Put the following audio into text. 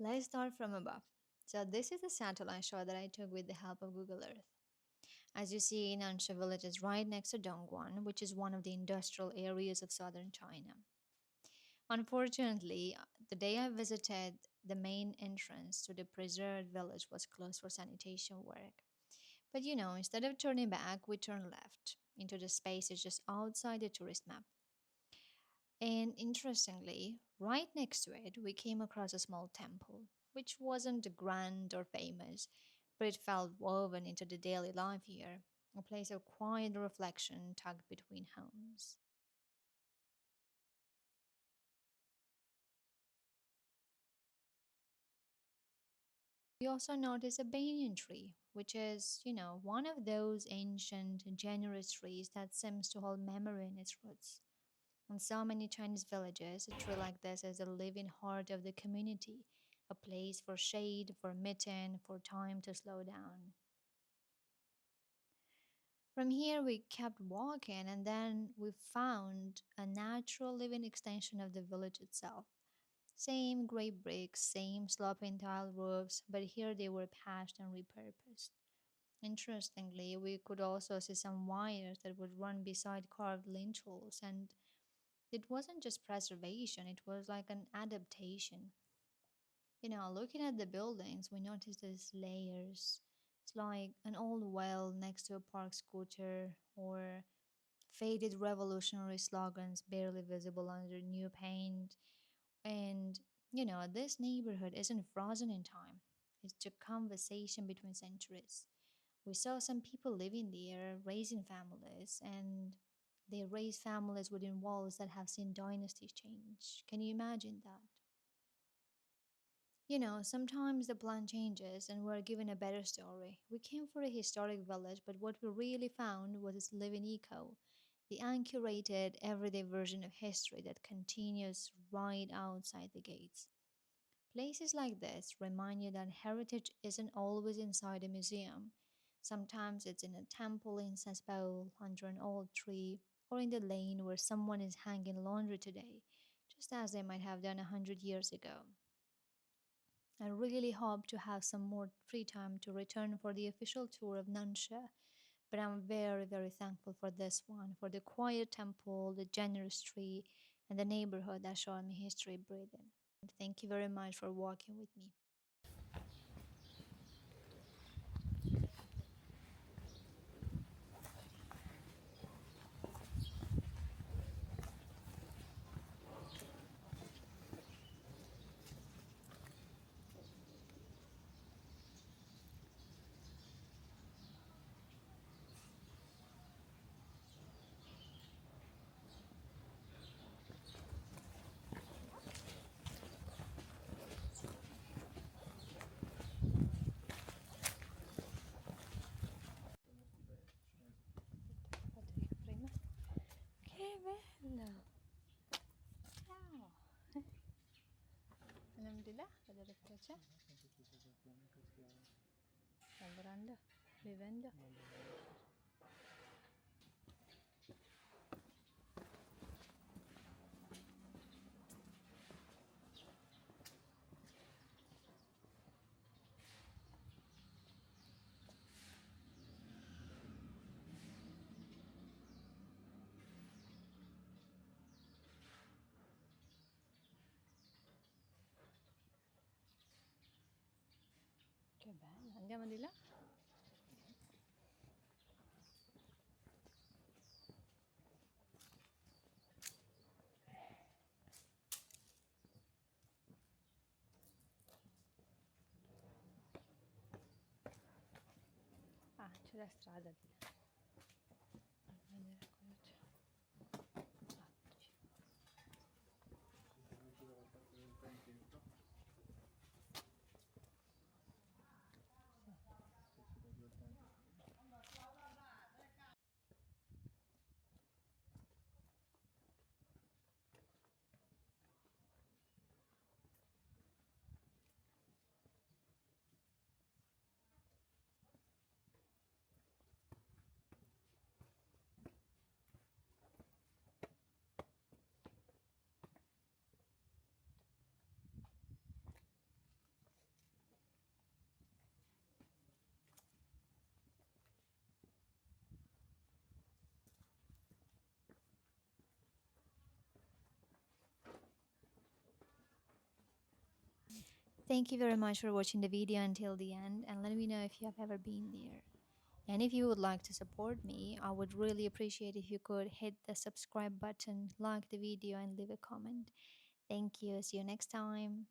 Let's start from above. So, this is a satellite shot that I took with the help of Google Earth. As you see, Nanshe Village is right next to Dongguan, which is one of the industrial areas of southern China. Unfortunately, the day I visited, the main entrance to the preserved village was closed for sanitation work. But instead of turning back, we turned left into the spaces just outside the tourist map. And interestingly, right next to it, we came across a small temple, which wasn't grand or famous, but it felt woven into the daily life here, a place of quiet reflection tucked between homes. We also noticed a banyan tree, which is, one of those ancient, generous trees that seems to hold memory in its roots. In so many Chinese villages, a tree like this is the living heart of the community, a place for shade, for mitten, for time to slow down. From here, we kept walking, and then we found a natural living extension of the village itself. Same grey bricks, same sloping tile roofs, but here they were patched and repurposed. Interestingly, we could also see some wires that would run beside carved lintels, and it wasn't just preservation, it was like an adaptation. Looking at the buildings, we noticed these layers. It's like an old well next to a park scooter, or faded revolutionary slogans barely visible under new paint. And, this neighborhood isn't frozen in time, it's a conversation between centuries. We saw some people living there, raising families, and they raise families within walls that have seen dynasties change. Can you imagine that? Sometimes the plan changes and we're given a better story. We came for a historic village, but what we really found was its living echo, the uncurated, everyday version of history that continues right outside the gates. Places like this remind you that heritage isn't always inside a museum. Sometimes it's in a temple incense bowl, under an old tree, or in the lane where someone is hanging laundry today, just as they might have done 100 years ago. I really hope to have some more free time to return for the official tour of Nanshe, but I'm very, very thankful for this one, for the quiet temple, the generous tree, and the neighborhood that showed me history breathing. Thank you very much for walking with me. Che bello! Ciao! Andiamo di là, a vedere cosa c'è. Lavorando, vivendo. Che bello, andiamo di là? Ah, c'è la strada di là. A vedere cosa c'è. Facci. Thank you very much for watching the video until the end, and let me know if you have ever been there. And if you would like to support me, I would really appreciate if you could hit the subscribe button, like the video, and leave a comment. Thank you. See you next time.